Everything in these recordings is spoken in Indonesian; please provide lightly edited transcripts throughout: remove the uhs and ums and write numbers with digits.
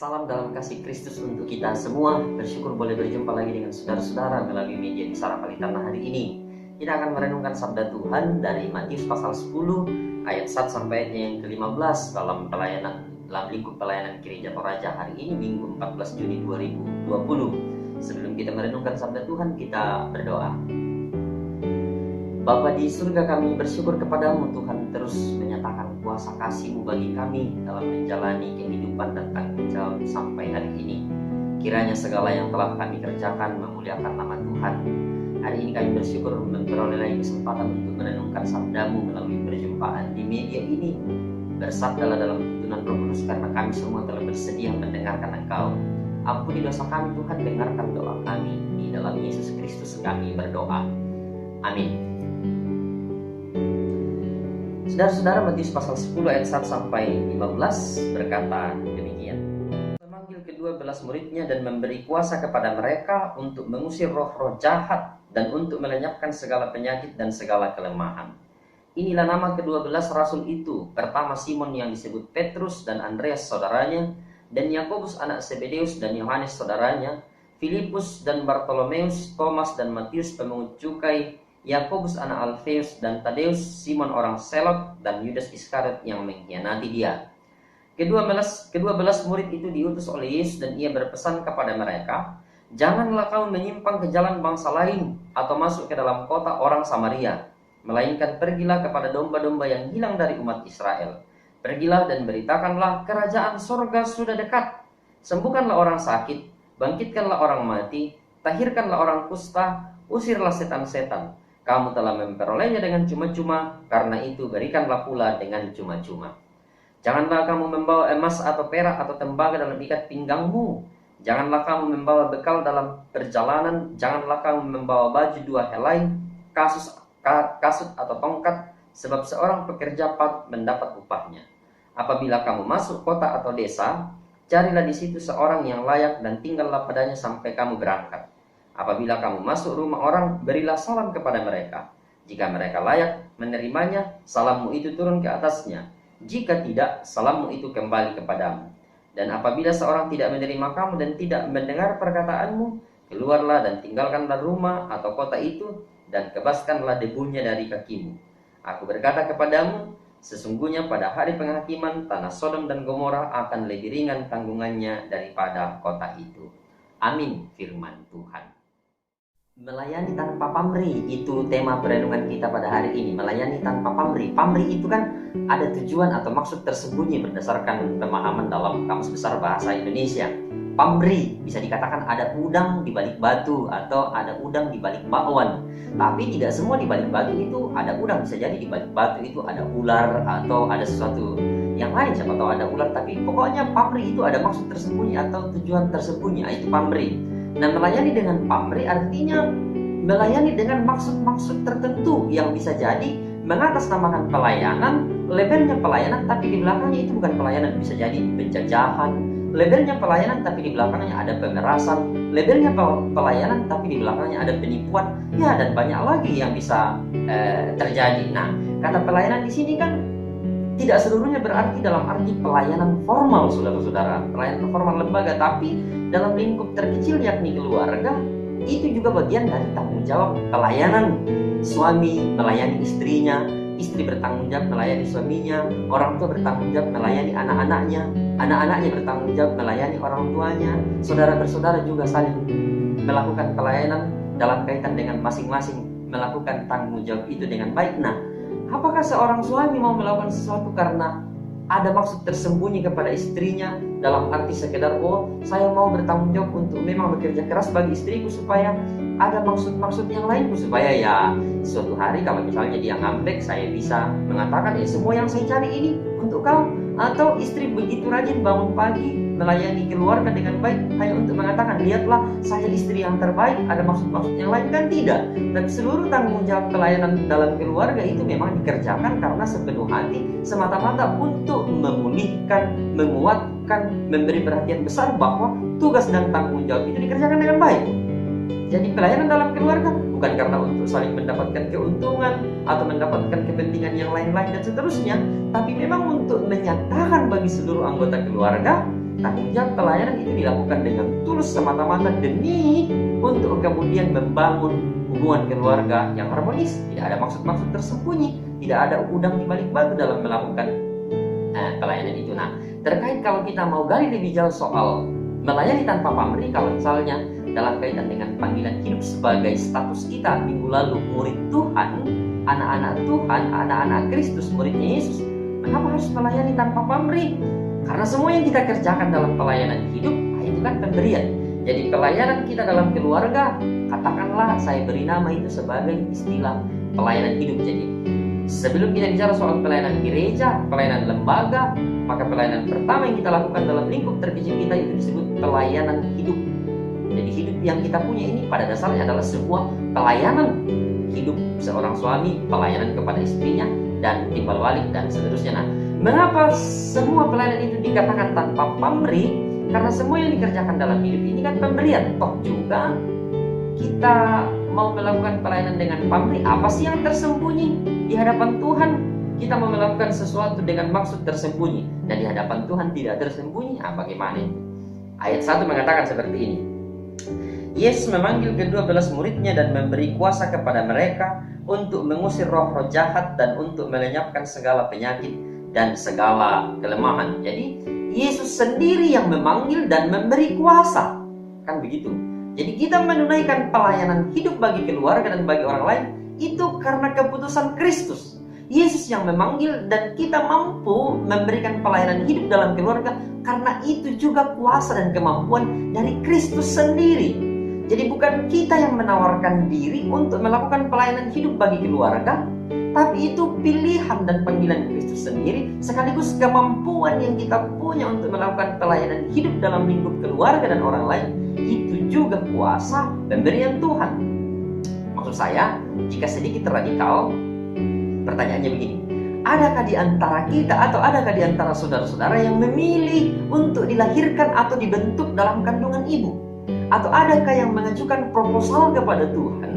Salam dalam kasih Kristus untuk kita semua. Bersyukur boleh berjumpa lagi dengan saudara-saudara melalui media di Sarapali Tanah hari ini. Kita akan merenungkan sabda Tuhan dari Matius pasal 10 ayat 1 sampai ayatnya yang ke-15 dalam lingkup pelayanan Gereja Toraja hari ini Minggu 14 Juni 2020. Sebelum kita merenungkan sabda Tuhan, kita berdoa. Bapa di surga, kami bersyukur kepadamu Tuhan, terus menyatakan kuasa kasih-Mu bagi kami dalam menjalani kehidupan dan tanggung jawab sampai hari ini. Kiranya segala yang telah kami kerjakan memuliakan nama Tuhan. Hari ini kami bersyukur memperoleh lagi kesempatan untuk merenungkan sabda-Mu melalui perjumpaan di media ini. Bersabdalah dalam tuntunan Roh Kudus, karena kami semua telah bersedia mendengarkan Engkau. Ampuni dosa kami Tuhan, dengarkan doa kami. Di dalam Yesus Kristus kami berdoa. Amin. Saudara-saudara, Matius pasal 10 ayat 1 sampai 15 berkata demikian. Memanggil ke-12 muridnya dan memberi kuasa kepada mereka untuk mengusir roh-roh jahat dan untuk melenyapkan segala penyakit dan segala kelemahan. Inilah nama ke-12 rasul itu. Pertama Simon yang disebut Petrus dan Andreas saudaranya, dan Yakobus anak Zebedeus dan Yohanes saudaranya, Filipus dan Bartolomeus, Thomas dan Matius pemungut cukai, Yakobus anak Alfeus dan Tadeus, Simon orang Selot, dan Yudas Iskariot yang mengkhianati dia. Kedua belas murid itu diutus oleh Yesus, dan ia berpesan kepada mereka, "Janganlah kamu menyimpang ke jalan bangsa lain atau masuk ke dalam kota orang Samaria, melainkan pergilah kepada domba-domba yang hilang dari umat Israel. Pergilah dan beritakanlah, kerajaan sorga sudah dekat. Sembuhkanlah orang sakit, bangkitkanlah orang mati, tahirkanlah orang kusta, usirlah setan-setan. Kamu telah memperolehnya dengan cuma-cuma, karena itu berikanlah pula dengan cuma-cuma. Janganlah kamu membawa emas atau perak atau tembaga dalam ikat pinggangmu. Janganlah kamu membawa bekal dalam perjalanan. Janganlah kamu membawa baju 2 helai, kasut atau tongkat, sebab seorang pekerja patut mendapat upahnya. Apabila kamu masuk kota atau desa, carilah di situ seorang yang layak dan tinggallah padanya sampai kamu berangkat. Apabila kamu masuk rumah orang, berilah salam kepada mereka. Jika mereka layak menerimanya, salammu itu turun ke atasnya. Jika tidak, salammu itu kembali kepadamu. Dan apabila seorang tidak menerima kamu dan tidak mendengar perkataanmu, keluarlah dan tinggalkanlah rumah atau kota itu, dan kebaskanlah debunya dari kakimu. Aku berkata kepadamu, sesungguhnya pada hari penghakiman, tanah Sodom dan Gomora akan lebih ringan tanggungannya daripada kota itu." Amin, firman Tuhan. Melayani tanpa pamrih, itu tema perenungan kita pada hari ini. Melayani tanpa pamrih. Pamrih itu kan ada tujuan atau maksud tersembunyi berdasarkan pemahaman dalam Kamus Besar Bahasa Indonesia. Pamrih bisa dikatakan ada udang di balik batu atau ada udang di balik bakwan. Tapi tidak semua di balik batu itu ada udang. Bisa jadi di balik batu itu ada ular atau ada sesuatu yang lain. Siapa tahu ada ular, tapi pokoknya pamrih itu ada maksud tersembunyi atau tujuan tersembunyi. Itu pamrih. Nah, melayani dengan pamrih artinya melayani dengan maksud-maksud tertentu yang bisa jadi mengatasnamakan pelayanan, labelnya pelayanan, tapi di belakangnya itu bukan pelayanan. Bisa jadi penjajahan, labelnya pelayanan tapi di belakangnya ada pemerasan, labelnya pelayanan tapi di belakangnya ada penipuan, ya, dan banyak lagi yang bisa terjadi. Nah, kata pelayanan di sini kan tidak seluruhnya berarti dalam arti pelayanan formal, saudara-saudara, pelayanan formal lembaga, tapi dalam lingkup terkecil yakni keluarga, itu juga bagian dari tanggung jawab pelayanan. Suami melayani istrinya, istri bertanggung jawab melayani suaminya, orang tua bertanggung jawab melayani anak-anaknya, anak-anaknya bertanggung jawab melayani orang tuanya, saudara bersaudara juga saling melakukan pelayanan dalam kaitan dengan masing-masing melakukan tanggung jawab itu dengan baik. Nah, apakah seorang suami mau melakukan sesuatu karena ada maksud tersembunyi kepada istrinya dalam arti sekedar, oh, saya mau bertanggung jawab untuk memang bekerja keras bagi istriku supaya ada maksud-maksud yang lain, supaya ya suatu hari kalau misalnya dia ngambek, saya bisa mengatakan, ya semua yang saya cari ini untuk kau. Atau istri begitu rajin bangun pagi melayani keluarga dengan baik hanya untuk mengatakan, lihatlah saya istri yang terbaik, ada maksud-maksud yang lain, kan tidak. Dan seluruh tanggung jawab pelayanan dalam keluarga itu memang dikerjakan karena sepenuh hati, semata-mata untuk memulihkan, menguatkan, memberi perhatian besar bahwa tugas dan tanggung jawab itu dikerjakan dengan baik. Jadi pelayanan dalam keluarga bukan karena untuk saling mendapatkan keuntungan atau mendapatkan kepentingan yang lain-lain dan seterusnya, tapi memang untuk menyatakan bagi seluruh anggota keluarga tanggung jawab pelayanan itu dilakukan dengan tulus semata-mata demi untuk kemudian membangun hubungan keluarga yang harmonis. Tidak ada maksud-maksud tersembunyi, tidak ada udang di balik batu dalam melakukan pelayanan itu. Nah, terkait kalau kita mau gali lebih jauh soal melayani tanpa pamrih, kalau misalnya dalam kaitan dengan panggilan hidup sebagai status kita minggu lalu murid Tuhan, anak-anak Tuhan, anak-anak Kristus, muridnya Yesus, kenapa harus melayani tanpa pamrih? Karena semua yang kita kerjakan dalam pelayanan hidup itu kan pemberian. Jadi pelayanan kita dalam keluarga, katakanlah saya beri nama itu sebagai istilah pelayanan hidup. Jadi sebelum kita bicara soal pelayanan gereja, pelayanan lembaga, maka pelayanan pertama yang kita lakukan dalam lingkup terkecil kita itu disebut pelayanan hidup. Jadi hidup yang kita punya ini pada dasarnya adalah sebuah pelayanan hidup seorang suami, pelayanan kepada istrinya, dan timbal balik dan seterusnya. Nah, mengapa semua pelayanan itu dikatakan tanpa pamrih? Karena semua yang dikerjakan dalam hidup ini kan pemberian. Toh juga kita mau melakukan pelayanan dengan pamrih, apa sih yang tersembunyi di hadapan Tuhan? Kita mau melakukan sesuatu dengan maksud tersembunyi, dan di hadapan Tuhan tidak tersembunyi. Bagaimana? Ayat 1 mengatakan seperti ini. Yesus memanggil ke-12 muridnya dan memberi kuasa kepada mereka untuk mengusir roh-roh jahat dan untuk melenyapkan segala penyakit dan segala kelemahan. Jadi Yesus sendiri yang memanggil dan memberi kuasa. Kan begitu. Jadi kita menunaikan pelayanan hidup bagi keluarga dan bagi orang lain itu karena keputusan Kristus. Yesus yang memanggil dan kita mampu memberikan pelayanan hidup dalam keluarga karena itu juga kuasa dan kemampuan dari Kristus sendiri. Jadi bukan kita yang menawarkan diri untuk melakukan pelayanan hidup bagi keluarga, tapi itu pilihan dan panggilan Kristus sendiri, sekaligus kemampuan yang kita punya untuk melakukan pelayanan hidup dalam lingkup keluarga dan orang lain, itu juga kuasa pemberian Tuhan. Maksud saya, jika sedikit radikal, pertanyaannya begini, adakah di antara kita atau adakah di antara saudara-saudara yang memilih untuk dilahirkan atau dibentuk dalam kandungan ibu? Atau adakah yang mengajukan proposal kepada Tuhan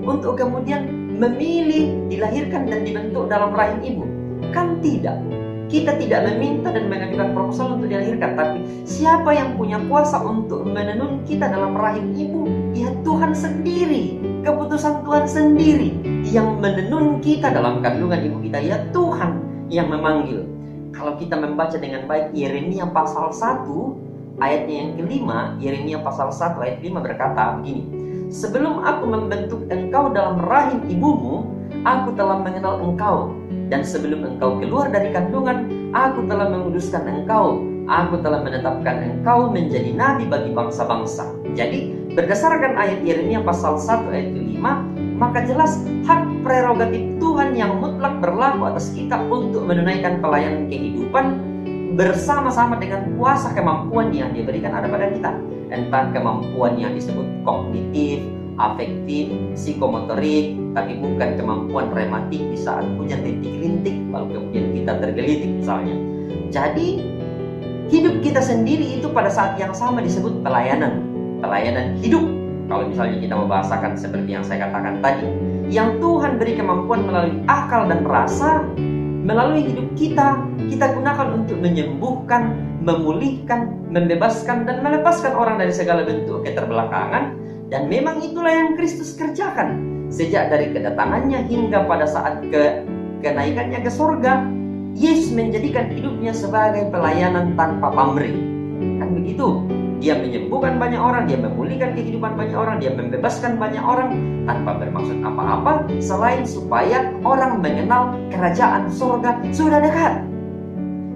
untuk kemudian memilih dilahirkan dan dibentuk dalam rahim ibu? Kan tidak. Kita tidak meminta dan mengajukan proposal untuk dilahirkan, tapi siapa yang punya kuasa untuk menenun kita dalam rahim ibu? Ya Tuhan sendiri. Keputusan Tuhan sendiri yang menenun kita dalam kandungan ibu kita. Ya Tuhan yang memanggil. Kalau kita membaca dengan baik Yeremia pasal 1 ayatnya yang kelima, Yeremia pasal 1 ayat 5 berkata begini. Sebelum aku membentuk engkau dalam rahim ibumu, aku telah mengenal engkau. Dan sebelum engkau keluar dari kandungan, aku telah menguduskan engkau. Aku telah menetapkan engkau menjadi nabi bagi bangsa-bangsa. Jadi berdasarkan ayat Yeremia pasal 1 ayat 5, maka jelas hak prerogatif Tuhan yang mutlak berlaku atas kita untuk menunaikan pelayanan kehidupan bersama-sama dengan kuasa kemampuan yang diberikan ada pada kita. Entah kemampuan yang disebut kognitif, afektif, psikomotorik, tapi bukan kemampuan rematik di saat hujan rintik-rintik lalu kemudian kita tergelitik misalnya. Jadi hidup kita sendiri itu pada saat yang sama disebut pelayanan hidup. Kalau misalnya kita membahasakan seperti yang saya katakan tadi, yang Tuhan beri kemampuan melalui akal dan rasa, melalui hidup kita gunakan untuk menyembuhkan, memulihkan, membebaskan, dan melepaskan orang dari segala bentuk keterbelakangan. Dan memang itulah yang Kristus kerjakan sejak dari kedatangannya hingga pada saat kenaikannya ke surga. Yesus menjadikan hidupnya sebagai pelayanan tanpa pamrih. Kan begitu? Dia menyembuhkan banyak orang, dia memulihkan kehidupan banyak orang, dia membebaskan banyak orang tanpa bermaksud apa-apa selain supaya orang mengenal kerajaan surga sudah dekat.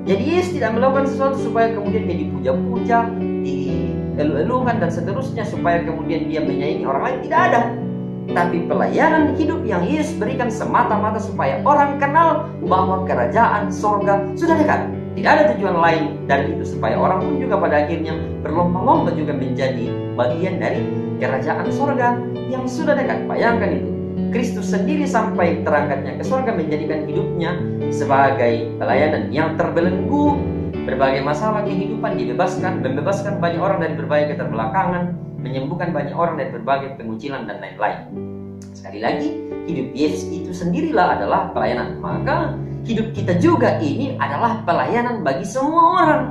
Jadi Yesus tidak melakukan sesuatu supaya kemudian dia dipuja-puja, dielu-elukan dan seterusnya supaya kemudian dia menyaingi orang lain. Tidak ada. Tapi pelayanan hidup yang Yesus berikan semata-mata supaya orang kenal bahwa kerajaan surga sudah dekat. Tidak ada tujuan lain dari itu supaya orang pun juga pada akhirnya berlomba-lomba juga menjadi bagian dari kerajaan surga yang sudah dekat. Bayangkan itu. Kristus sendiri sampai terangkatnya ke surga menjadikan hidupnya sebagai pelayanan yang terbelenggu berbagai masalah kehidupan, membebaskan banyak orang dari berbagai keterbelakangan, menyembuhkan banyak orang dari berbagai pengucilan dan lain-lain. Sekali lagi, hidup Yesus itu sendirilah adalah pelayanan. Maka hidup kita juga ini adalah pelayanan bagi semua orang.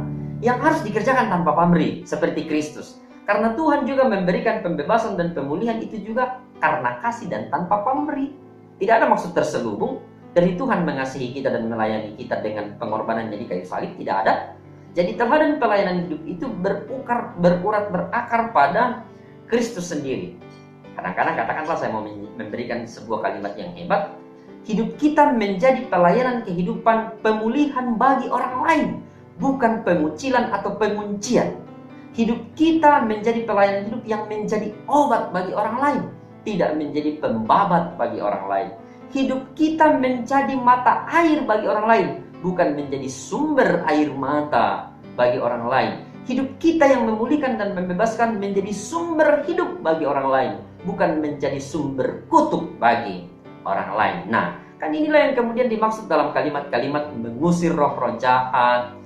yang harus dikerjakan tanpa pamrih seperti Kristus. Karena Tuhan juga memberikan pembebasan dan pemulihan itu juga karena kasih dan tanpa pamrih. Tidak ada maksud terselubung dari Tuhan mengasihi kita dan melayani kita dengan pengorbanan jadi kayu salib, tidak ada. Jadi teladan pelayanan hidup itu berurat berakar pada Kristus sendiri. Kadang-kadang katakanlah saya mau memberikan sebuah kalimat yang hebat. Hidup kita menjadi pelayanan kehidupan pemulihan bagi orang lain, bukan pengucilan atau penguncian. Hidup kita menjadi pelayanan hidup yang menjadi obat bagi orang lain, tidak menjadi pembabat bagi orang lain. Hidup kita menjadi mata air bagi orang lain, bukan menjadi sumber air mata bagi orang lain. Hidup kita yang memulihkan dan membebaskan menjadi sumber hidup bagi orang lain, bukan menjadi sumber kutuk bagi orang lain. Nah, kan inilah yang kemudian dimaksud dalam kalimat-kalimat mengusir roh-roh jahat.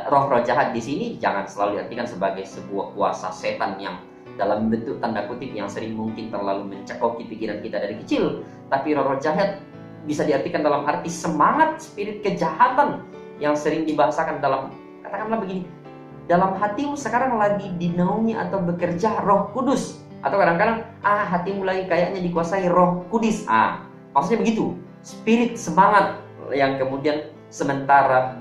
Roh-roh jahat di sini jangan selalu diartikan sebagai sebuah kuasa setan yang dalam bentuk tanda kutip yang sering mungkin terlalu mencekoki pikiran kita dari kecil. Tapi roh-roh jahat bisa diartikan dalam arti semangat spirit kejahatan yang sering dibahasakan dalam, katakanlah begini, dalam hatimu sekarang lagi dinaungi atau bekerja Roh Kudus. Atau kadang-kadang hatimu lagi kayaknya dikuasai Roh Kudus. Maksudnya begitu, spirit semangat yang kemudian sementara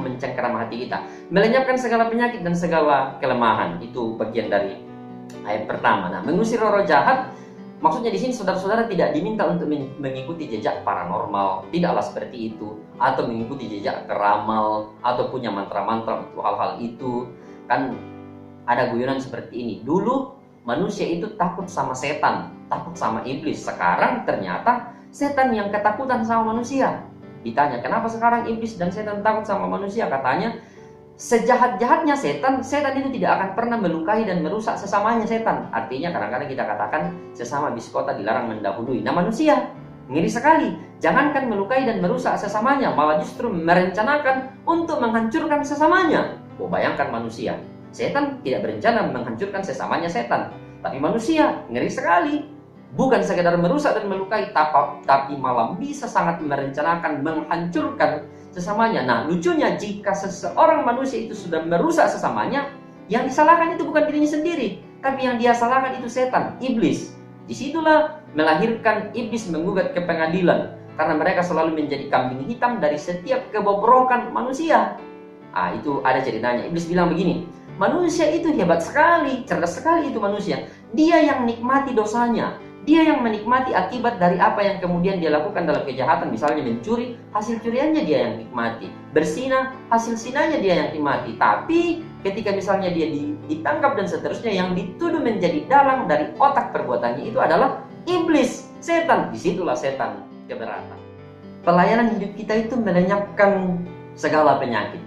mencengkeram hati kita, melenyapkan segala penyakit dan segala kelemahan. Itu bagian dari ayat pertama. Nah, mengusir roh jahat, maksudnya di sini saudara-saudara tidak diminta untuk mengikuti jejak paranormal, tidaklah seperti itu, atau mengikuti jejak keramal, atau punya mantra-mantra untuk hal-hal itu. Kan ada guyonan seperti ini. Dulu manusia itu takut sama setan, takut sama iblis. Sekarang ternyata setan yang ketakutan sama manusia. Ditanya, kenapa sekarang iblis dan setan takut sama manusia? Katanya, sejahat-jahatnya setan itu tidak akan pernah melukai dan merusak sesamanya setan. Artinya kadang-kadang kita katakan sesama biskota dilarang mendahului. Nah, manusia ngeri sekali. Jangankan melukai dan merusak sesamanya, malah justru merencanakan untuk menghancurkan sesamanya. Bayangkan manusia. Setan tidak berencana menghancurkan sesamanya setan. Tapi manusia ngeri sekali. Bukan sekedar merusak dan melukai, tapi malah bisa sangat merencanakan menghancurkan sesamanya. Nah, lucunya jika seseorang manusia itu sudah merusak sesamanya, yang disalahkan itu bukan dirinya sendiri, tapi yang dia salahkan itu setan, iblis. Disitulah melahirkan iblis menggugat ke pengadilan, karena mereka selalu menjadi kambing hitam dari setiap kebobrokan manusia. Itu ada ceritanya. Iblis bilang begini, manusia itu hebat sekali, cerdas sekali itu manusia. Dia yang nikmati dosanya. Dia yang menikmati akibat dari apa yang kemudian dia lakukan dalam kejahatan. Misalnya mencuri, hasil curiannya dia yang nikmati. Berzina, hasil sinanya dia yang nikmati. Tapi ketika misalnya dia ditangkap dan seterusnya, yang dituduh menjadi dalang dari otak perbuatannya itu adalah iblis, setan. Disitulah setan keberatan. Pelayanan hidup kita itu melenyapkan segala penyakit.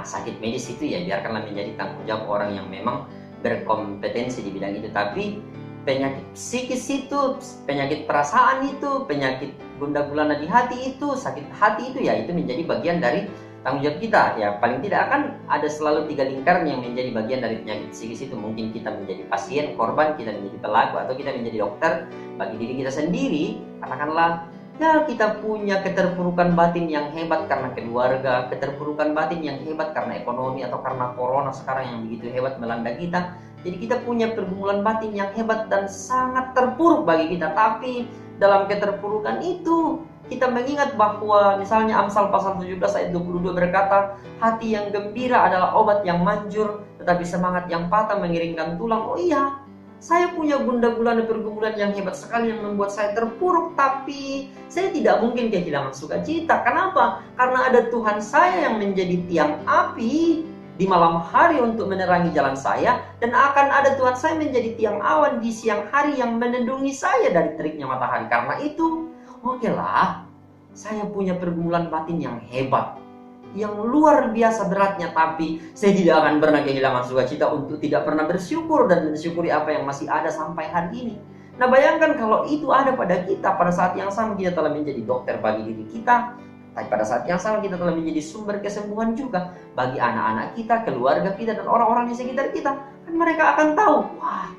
Sakit medis itu ya biarkanlah menjadi tanggung jawab orang yang memang berkompetensi di bidang itu. Tapi penyakit psikis itu, penyakit perasaan itu, penyakit gundah gulana di hati itu, sakit hati itu ya, itu menjadi bagian dari tanggung jawab kita. Ya paling tidak akan ada selalu 3 lingkaran yang menjadi bagian dari penyakit psikis itu. Mungkin kita menjadi pasien, korban, kita menjadi pelaku, atau kita menjadi dokter bagi diri kita sendiri. Katakanlah ya kita punya keterpurukan batin yang hebat karena keluarga, keterpurukan batin yang hebat karena ekonomi, atau karena corona sekarang yang begitu hebat melanda kita. Jadi kita punya pergumulan batin yang hebat dan sangat terpuruk bagi kita. Tapi dalam keterpurukan itu kita mengingat bahwa misalnya Amsal pasal 17 ayat 22 berkata, hati yang gembira adalah obat yang manjur, tetapi semangat yang patah mengiringkan tulang. Oh iya, saya punya gundah gulana pergumulan yang hebat sekali yang membuat saya terpuruk, tapi saya tidak mungkin kehilangan sukacita. Kenapa? Karena ada Tuhan saya yang menjadi tiang api di malam hari untuk menerangi jalan saya, dan akan ada Tuhan saya menjadi tiang awan di siang hari yang melindungi saya dari teriknya matahari. Karena itu, okelah, saya punya pergumulan batin yang hebat, yang luar biasa beratnya, tapi saya tidak akan pernah kehilangan sukacita untuk tidak pernah bersyukur dan mensyukuri apa yang masih ada sampai hari ini. Nah, bayangkan kalau itu ada pada kita, pada saat yang sama kita telah menjadi dokter bagi diri kita, tapi pada saat yang sama kita telah menjadi sumber kesembuhan juga bagi anak-anak kita, keluarga kita, dan orang-orang di sekitar kita. Kan mereka akan tahu, wah,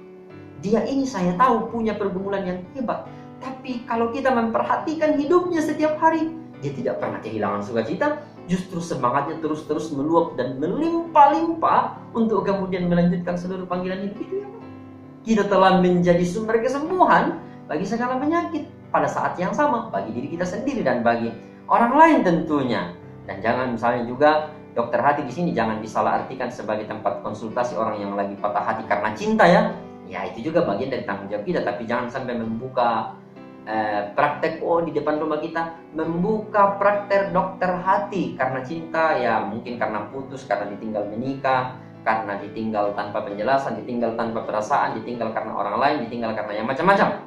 dia ini saya tahu punya pergumulan yang hebat. Tapi kalau kita memperhatikan hidupnya setiap hari, dia tidak pernah kehilangan sukacita, justru semangatnya terus-terus meluap dan melimpah-limpah untuk kemudian melanjutkan seluruh panggilan hidup itu. Ya, kita telah menjadi sumber kesembuhan bagi segala penyakit pada saat yang sama, bagi diri kita sendiri dan bagi orang lain tentunya. Dan jangan misalnya juga dokter hati di sini jangan disalahartikan sebagai tempat konsultasi orang yang lagi patah hati karena cinta ya. Ya itu juga bagian dari tanggung jawab kita, tapi jangan sampai membuka praktek di depan rumah kita, membuka praktek dokter hati karena cinta, ya mungkin karena putus, karena ditinggal menikah, karena ditinggal tanpa penjelasan, ditinggal tanpa perasaan, ditinggal karena orang lain, ditinggal karena yang macam-macam.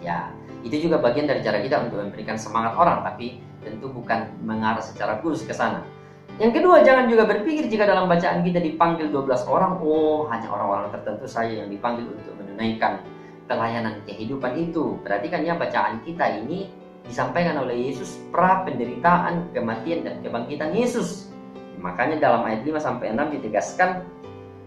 Ya, itu juga bagian dari cara kita untuk memberikan semangat orang, tapi tentu bukan mengarah secara khusus ke sana. Yang kedua, jangan juga berpikir jika dalam bacaan kita dipanggil 12 orang, hanya orang-orang tertentu saja yang dipanggil untuk menunaikan pelayanan kehidupan itu. Berarti kan ya bacaan kita ini disampaikan oleh Yesus pra penderitaan, kematian, dan kebangkitan Yesus. Makanya dalam ayat 5-6 ditegaskan,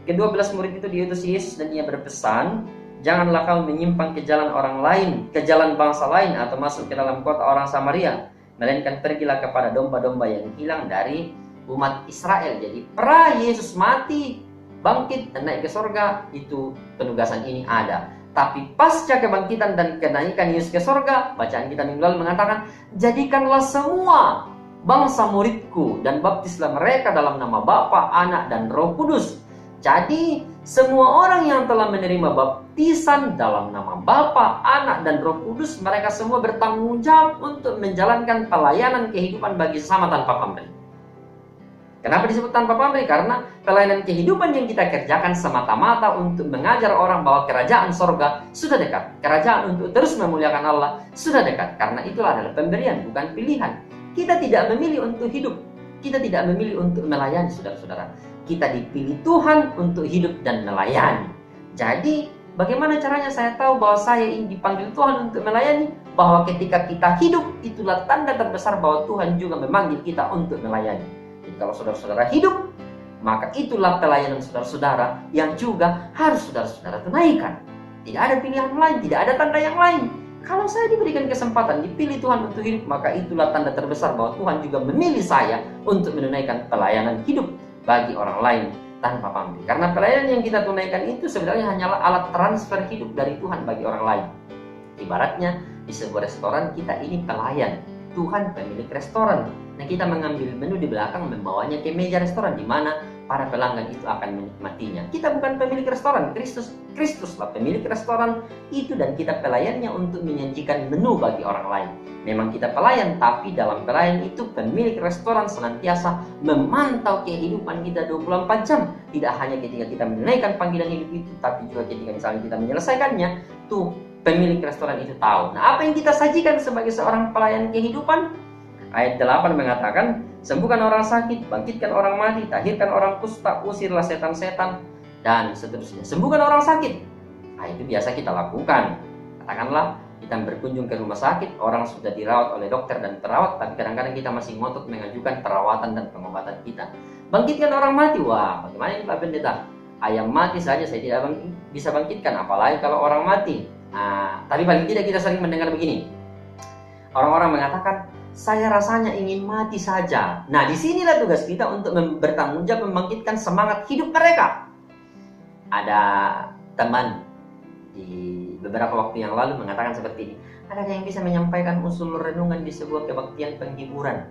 ke-12 murid itu diutus Yesus dan ia berpesan, janganlah kamu menyimpang ke jalan orang lain, ke jalan bangsa lain, atau masuk ke dalam kota orang Samaria, melainkan pergilah kepada domba-domba yang hilang dari umat Israel. Jadi pra Yesus mati, bangkit, dan naik ke sorga, itu penugasan ini ada. Tapi pasca kebangkitan dan kenaikan Yesus ke sorga, bacaan kita minggu lalu mengatakan, jadikanlah semua bangsa muridku dan baptislah mereka dalam nama Bapa, Anak, dan Roh Kudus. Jadi semua orang yang telah menerima baptisan dalam nama Bapa, Anak, dan Roh Kudus, mereka semua bertanggung jawab untuk menjalankan pelayanan kehidupan bagi sesama tanpa pamrih. Kenapa disebut tanpa pamrih? Karena pelayanan kehidupan yang kita kerjakan semata-mata untuk mengajar orang bahwa kerajaan sorga sudah dekat. Kerajaan untuk terus memuliakan Allah sudah dekat. Karena itulah adalah pemberian, bukan pilihan. Kita tidak memilih untuk hidup. Kita tidak memilih untuk melayani, saudara-saudara. Kita dipilih Tuhan untuk hidup dan melayani. Jadi, bagaimana caranya saya tahu bahwa saya ini dipanggil Tuhan untuk melayani? Bahwa ketika kita hidup, itulah tanda terbesar bahwa Tuhan juga memanggil kita untuk melayani. Jadi kalau saudara-saudara hidup, maka itulah pelayanan saudara-saudara yang juga harus saudara-saudara tunaikan. Tidak ada pilihan lain, tidak ada tanda yang lain. Kalau saya diberikan kesempatan, dipilih Tuhan untuk hidup, maka itulah tanda terbesar bahwa Tuhan juga memilih saya untuk menunaikan pelayanan hidup bagi orang lain tanpa pamrih. Karena pelayanan yang kita tunaikan itu sebenarnya hanyalah alat transfer hidup dari Tuhan bagi orang lain. Ibaratnya di sebuah restoran kita ini pelayan, Tuhan pemilik restoran. Nah, kita mengambil menu di belakang, membawanya ke meja restoran di mana para pelanggan itu akan menikmatinya. Kita bukan pemilik restoran, Kristuslah pemilik restoran itu, dan kita pelayannya untuk menyajikan menu bagi orang lain. Memang kita pelayan, tapi dalam pelayan itu pemilik restoran senantiasa memantau kehidupan kita 24 jam. Tidak hanya ketika kita menunaikan panggilan hidup itu, tapi juga ketika misalnya kita menyelesaikannya, tuh pemilik restoran itu tahu. Nah, apa yang kita sajikan sebagai seorang pelayan kehidupan? Ayat 8 mengatakan, sembuhkan orang sakit, bangkitkan orang mati, tahirkan orang kusta, usirlah setan-setan, dan seterusnya. Sembuhkan orang sakit. Nah, itu biasa kita lakukan. Katakanlah kita berkunjung ke rumah sakit, orang sudah dirawat oleh dokter dan perawat, tapi kadang-kadang kita masih ngotot mengajukan perawatan dan pengobatan kita. Bangkitkan orang mati. Wah, bagaimana ini Pak Pendeta? Ayam mati saja saya tidak bisa bangkitkan, apalagi kalau orang mati. Nah, tapi paling tidak kita sering mendengar begini. Orang-orang mengatakan, saya rasanya ingin mati saja. Nah, disinilah tugas kita untuk bertanggung jawab membangkitkan semangat hidup mereka. Ada teman di beberapa waktu yang lalu mengatakan seperti ini. Adakah yang bisa menyampaikan usul renungan di sebuah kebaktian penghiburan?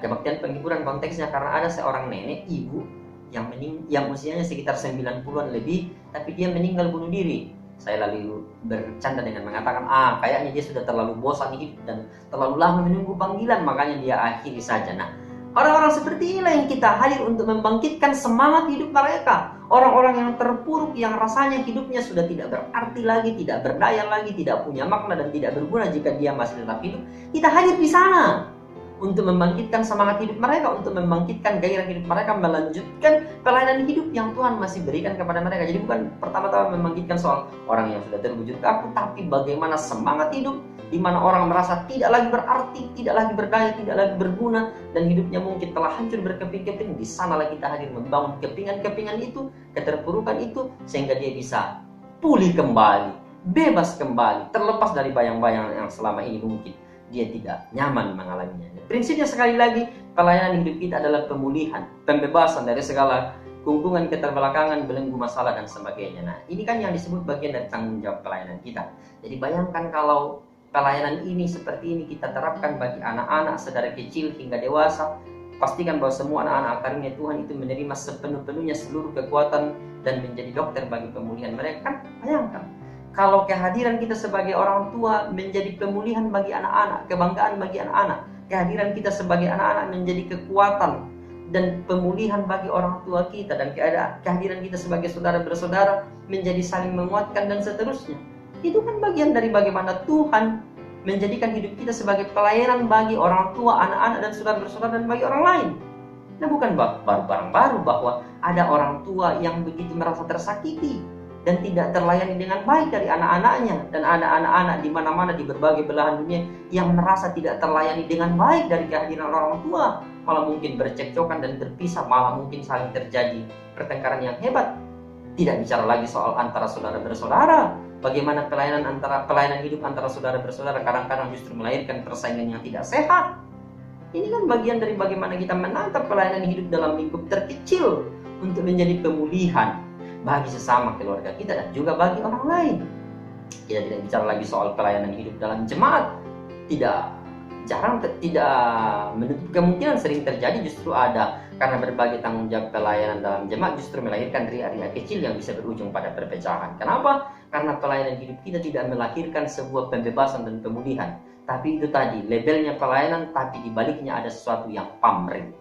Kebaktian penghiburan konteksnya karena ada seorang nenek, ibu, yang usianya sekitar 90-an lebih, tapi dia meninggal bunuh diri. Saya lalu bercanda dengan mengatakan, kayaknya dia sudah terlalu bosan hidup dan terlalu lama menunggu panggilan, makanya dia akhiri saja. Nah, orang-orang seperti inilah yang kita hadir untuk membangkitkan semangat hidup mereka. Orang-orang yang terpuruk, yang rasanya hidupnya sudah tidak berarti lagi, tidak berdaya lagi, tidak punya makna dan tidak berguna jika dia masih tetap hidup. Kita hadir di sana untuk membangkitkan semangat hidup mereka, untuk membangkitkan gairah hidup mereka, melanjutkan pelayanan hidup yang Tuhan masih berikan kepada mereka. Jadi bukan pertama-tama membangkitkan soal orang yang sudah terwujud kaku, tapi bagaimana semangat hidup di mana orang merasa tidak lagi berarti, tidak lagi berdaya, tidak lagi berguna, dan hidupnya mungkin telah hancur berkeping-keping. Di sanalah kita hadir membangun kepingan-kepingan itu, keterpurukan itu, sehingga dia bisa pulih kembali, bebas kembali, terlepas dari bayang-bayang yang selama ini mungkin dia tidak nyaman mengalaminya. Prinsipnya sekali lagi, pelayanan hidup kita adalah pemulihan, pembebasan dari segala kungkungan, keterbelakangan, belenggu masalah dan sebagainya. Nah, ini kan yang disebut bagian dari tanggung jawab pelayanan kita. Jadi bayangkan kalau pelayanan ini seperti ini kita terapkan bagi anak-anak, saudara kecil hingga dewasa. Pastikan bahwa semua anak-anak karunia Tuhan itu menerima sepenuh-penuhnya seluruh kekuatan dan menjadi dokter bagi pemulihan mereka. Kan bayangkan kalau kehadiran kita sebagai orang tua menjadi pemulihan bagi anak-anak, kebanggaan bagi anak-anak, kehadiran kita sebagai anak-anak menjadi kekuatan dan pemulihan bagi orang tua kita, dan kehadiran kita sebagai saudara bersaudara menjadi saling menguatkan dan seterusnya. Itu kan bagian dari bagaimana Tuhan menjadikan hidup kita sebagai pelayanan bagi orang tua, anak-anak dan saudara bersaudara dan bagi orang lain. Nah, bukan barang baru bahwa ada orang tua yang begitu merasa tersakiti dan tidak terlayani dengan baik dari anak-anaknya, dan ada anak-anak di mana-mana di berbagai belahan dunia yang merasa tidak terlayani dengan baik dari kehadiran orang tua, malah mungkin bercekcokan dan berpisah, malah mungkin saling terjadi pertengkaran yang hebat. Tidak bicara lagi soal antara saudara bersaudara, bagaimana pelayanan hidup antara saudara bersaudara kadang-kadang justru melahirkan persaingan yang tidak sehat. Ini kan bagian dari bagaimana kita menatap pelayanan hidup dalam lingkup terkecil untuk menjadi pemulihan bagi sesama keluarga kita dan juga bagi orang lain. Kita tidak bicara lagi soal pelayanan hidup dalam jemaat. Tidak menutup kemungkinan sering terjadi justru ada, karena berbagai tanggung jawab pelayanan dalam jemaat justru melahirkan ria-ria kecil yang bisa berujung pada perpecahan. Kenapa? Karena pelayanan hidup kita tidak melahirkan sebuah pembebasan dan pemulihan, tapi itu tadi labelnya pelayanan, tapi dibaliknya ada sesuatu yang pamrih.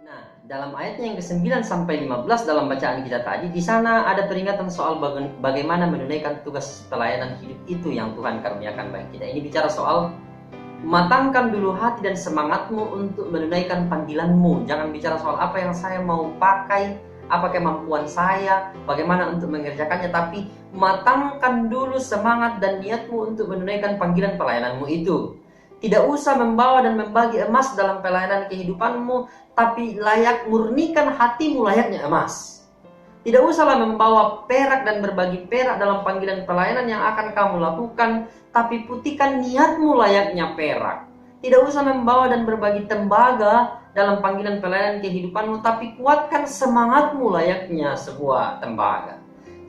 Nah, dalam ayatnya yang ke-9 sampai 15 dalam bacaan kita tadi, di sana ada peringatan soal bagaimana menunaikan tugas pelayanan hidup itu yang Tuhan karuniakan bagi kita. Ini bicara soal matangkan dulu hati dan semangatmu untuk menunaikan panggilanmu. Jangan bicara soal apa yang saya mau pakai, apa kemampuan saya, bagaimana untuk mengerjakannya, tapi matangkan dulu semangat dan niatmu untuk menunaikan panggilan pelayananmu itu. Tidak usah membawa dan membagi emas dalam pelayanan kehidupanmu, tapi murnikan hatimu layaknya emas. Tidak usahlah membawa perak dan berbagi perak dalam panggilan pelayanan yang akan kamu lakukan, tapi putihkan niatmu layaknya perak. Tidak usah membawa dan berbagi tembaga dalam panggilan pelayanan kehidupanmu, tapi kuatkan semangatmu layaknya sebuah tembaga.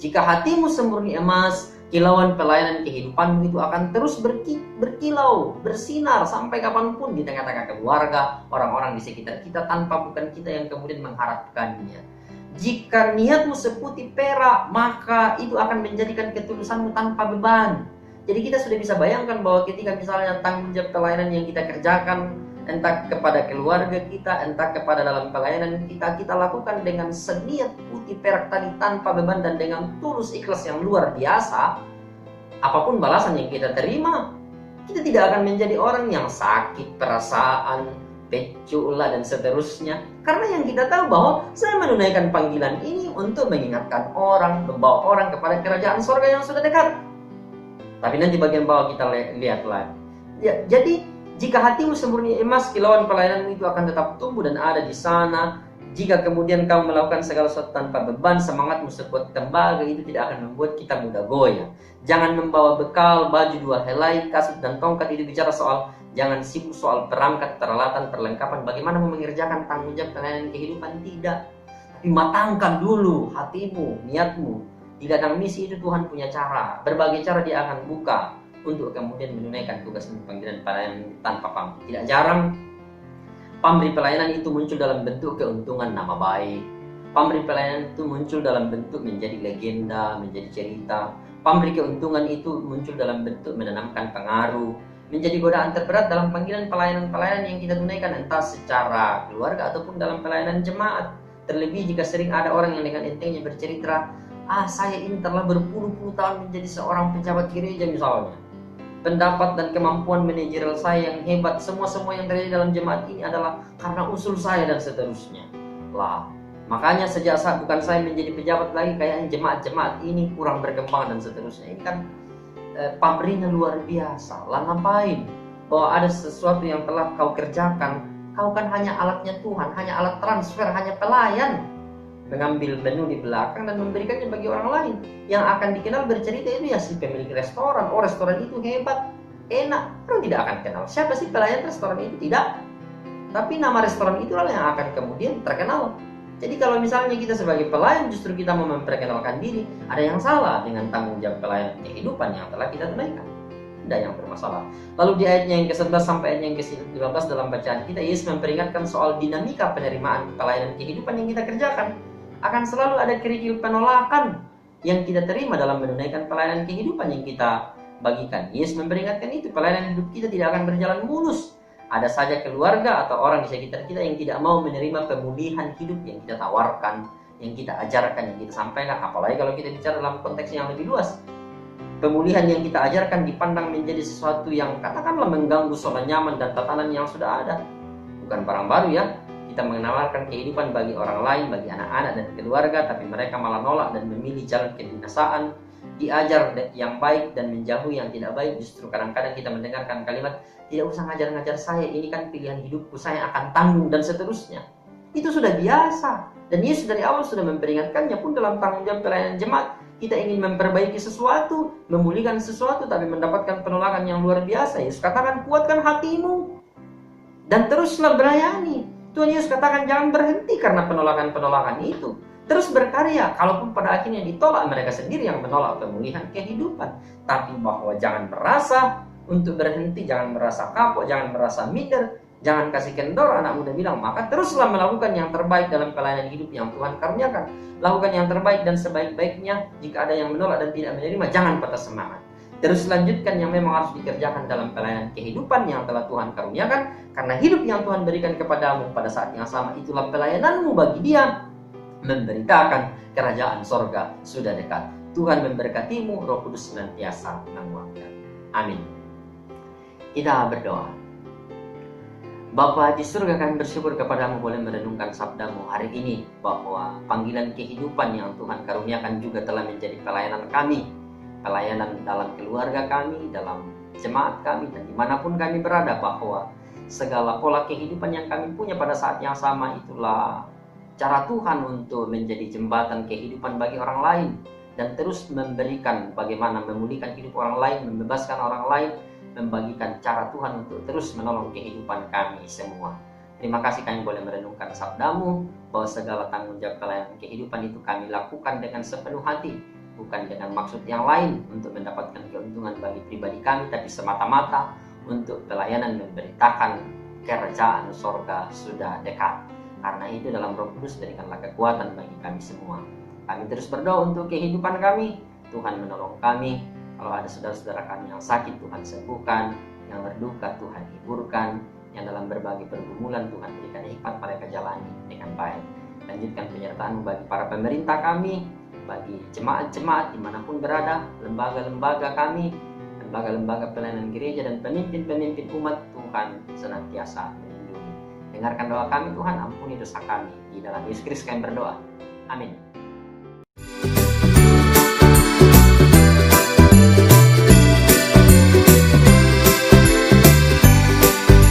Jika hatimu semurni emas, kilauan pelayanan kehidupanmu itu akan terus berkilau, bersinar sampai kapanpun di tengah-tengah keluarga, orang-orang di sekitar kita, tanpa bukan kita yang kemudian mengharapkannya. Jika niatmu seputih perak, maka itu akan menjadikan ketulusanmu tanpa beban. Jadi kita sudah bisa bayangkan bahwa ketika misalnya tanggung jawab pelayanan yang kita kerjakan, entah kepada keluarga kita, entah kepada dalam pelayanan kita lakukan dengan seniat putih perak tadi tanpa beban dan dengan tulus ikhlas yang luar biasa, apapun balasan yang kita terima, kita tidak akan menjadi orang yang sakit perasaan, peculah dan seterusnya. Karena yang kita tahu bahwa saya menunaikan panggilan ini untuk mengingatkan orang, membawa orang kepada kerajaan surga yang sudah dekat. Tapi nanti bagian bawah kita lihat lagi. Ya, jadi jika hatimu semurni emas, kilauan pelayananmu itu akan tetap tumbuh dan ada di sana. Jika kemudian kamu melakukan segala sesuatu tanpa beban, semangatmu sekuat tembaga, itu tidak akan membuat kita mudah goyah. Jangan membawa bekal, baju 2 helai, kasut dan tongkat. Itu bicara soal jangan sibuk soal perangkat, peralatan, perlengkapan, bagaimana mengerjakan tanggung jawab pelayanan kehidupan, tidak. Tapi matangkan dulu hatimu, niatmu. Di ladang misi itu Tuhan punya cara, berbagai cara Dia akan buka untuk kemudian menunaikan tugas dan panggilan pelayanan tanpa pamrih. Tidak jarang pamrih pelayanan itu muncul dalam bentuk keuntungan nama baik. Pamrih pelayanan itu muncul dalam bentuk menjadi legenda, menjadi cerita. Pamrih keuntungan itu muncul dalam bentuk menanamkan pengaruh, menjadi godaan terberat dalam panggilan pelayanan-pelayanan yang kita tunaikan, entah secara keluarga ataupun dalam pelayanan jemaat. Terlebih jika sering ada orang yang dengan entengnya bercerita, saya ini telah berpuluh-puluh tahun menjadi seorang pejabat gereja misalnya. Pendapat dan kemampuan manajerial saya yang hebat, semua yang terjadi dalam jemaat ini adalah karena usul saya dan seterusnya. Lah, makanya sejak saat bukan saya menjadi pejabat lagi, kayaknya jemaat-jemaat ini kurang berkembang dan seterusnya. Ini kan pamrihnya luar biasa. Lah ngapain? Bahwa ada sesuatu yang telah kau kerjakan, kau kan hanya alatnya Tuhan, hanya alat transfer, hanya pelayan. Mengambil menu di belakang dan memberikannya bagi orang lain. Yang akan dikenal bercerita itu ya si pemilik restoran. Oh, restoran itu hebat, enak. Orang tidak akan kenal siapa sih pelayan restoran itu, tidak. tapi nama restoran itulah yang akan kemudian terkenal. Jadi kalau misalnya kita sebagai pelayan justru kita mau memperkenalkan diri, ada yang salah dengan tanggung jawab pelayanan kehidupan yang telah kita tunaikan. Tidak yang bermasalah. Lalu di ayatnya yang ke-11 sampai ayatnya yang ke-15 dalam bacaan kita, Yesus memperingatkan soal dinamika penerimaan pelayanan kehidupan yang kita kerjakan. Akan selalu ada kerikil penolakan yang kita terima dalam menunaikan pelayanan kehidupan yang kita bagikan. Yesus memperingatkan itu, pelayanan hidup kita tidak akan berjalan mulus. Ada saja keluarga atau orang di sekitar kita yang tidak mau menerima pemulihan hidup yang kita tawarkan, yang kita ajarkan, yang kita sampaikan. Apalagi kalau kita bicara dalam konteks yang lebih luas. Pemulihan yang kita ajarkan dipandang menjadi sesuatu yang katakanlah mengganggu zona nyaman dan tatanan yang sudah ada. Bukan barang baru ya. Kita menawarkan kehidupan bagi orang lain, bagi anak-anak dan keluarga, tapi mereka malah nolak dan memilih jalan kedinasaan. Diajar yang baik dan menjauhi yang tidak baik. Justru kadang-kadang kita mendengarkan kalimat, tidak usah ngajar-ngajar saya, ini kan pilihan hidupku, saya akan tanggung dan seterusnya. Itu sudah biasa. Dan Yesus dari awal sudah memperingatkannya pun dalam tanggung jawab pelayanan jemaat. Kita ingin memperbaiki sesuatu, memulihkan sesuatu, tapi mendapatkan penolakan yang luar biasa. Yesus katakan, kuatkan hatimu dan teruslah berlayani. Tuhan Yesus katakan, jangan berhenti karena penolakan-penolakan itu. Terus berkarya, kalaupun pada akhirnya ditolak, mereka sendiri yang menolak pemulihan kehidupan. Tapi bahwa jangan merasa untuk berhenti, jangan merasa kapok, jangan merasa minder, jangan kasih kendor. Anak muda bilang, maka teruslah melakukan yang terbaik dalam pelayanan hidup yang Tuhan karuniakan. Lakukan yang terbaik dan sebaik-baiknya. Jika ada yang menolak dan tidak menerima, jangan patah semangat. Terus lanjutkan yang memang harus dikerjakan dalam pelayanan kehidupan yang telah Tuhan karuniakan. Karena hidup yang Tuhan berikan kepadamu pada saat yang sama, itulah pelayananmu bagi Dia. Memberitakan kerajaan sorga sudah dekat. Tuhan memberkatimu, Roh Kudus senantiasa menguatkan. Amin. Kita berdoa. Bapa di surga, kami bersyukur kepadamu boleh merenungkan sabdamu hari ini, bahwa panggilan kehidupan yang Tuhan karuniakan juga telah menjadi pelayanan kami. Pelayanan dalam keluarga kami, dalam jemaat kami, dan dimanapun kami berada, bahwa segala pola kehidupan yang kami punya pada saat yang sama itulah cara Tuhan untuk menjadi jembatan kehidupan bagi orang lain. Dan terus memberikan bagaimana memulihkan hidup orang lain, membebaskan orang lain, membagikan cara Tuhan untuk terus menolong kehidupan kami semua. Terima kasih kami boleh merenungkan sabdamu, bahwa segala tanggung jawab pelayanan kehidupan itu kami lakukan dengan sepenuh hati, bukan dengan maksud yang lain untuk mendapatkan keuntungan bagi pribadi kami, tapi semata-mata untuk pelayanan memberitakan kerajaan sorga sudah dekat. Karena itu dalam Roh Kudus berikanlah kekuatan bagi kami semua. Kami terus berdoa untuk kehidupan kami, Tuhan menolong kami. Kalau ada saudara-saudara kami yang sakit, Tuhan sembuhkan. Yang berduka, Tuhan hiburkan. Yang dalam berbagai pergumulan, Tuhan berikan hikmat mereka jalani dengan baik. Lanjutkan penyertaan bagi para pemerintah kami, bagi jemaat-jemaat dimanapun berada, lembaga-lembaga kami, lembaga-lembaga pelayanan gereja, dan pemimpin-pemimpin umat. Tuhan senantiasa melindungi. Dengarkan doa kami Tuhan, ampuni dosa kami. Di dalam Yesus Kristus kami berdoa. Amin.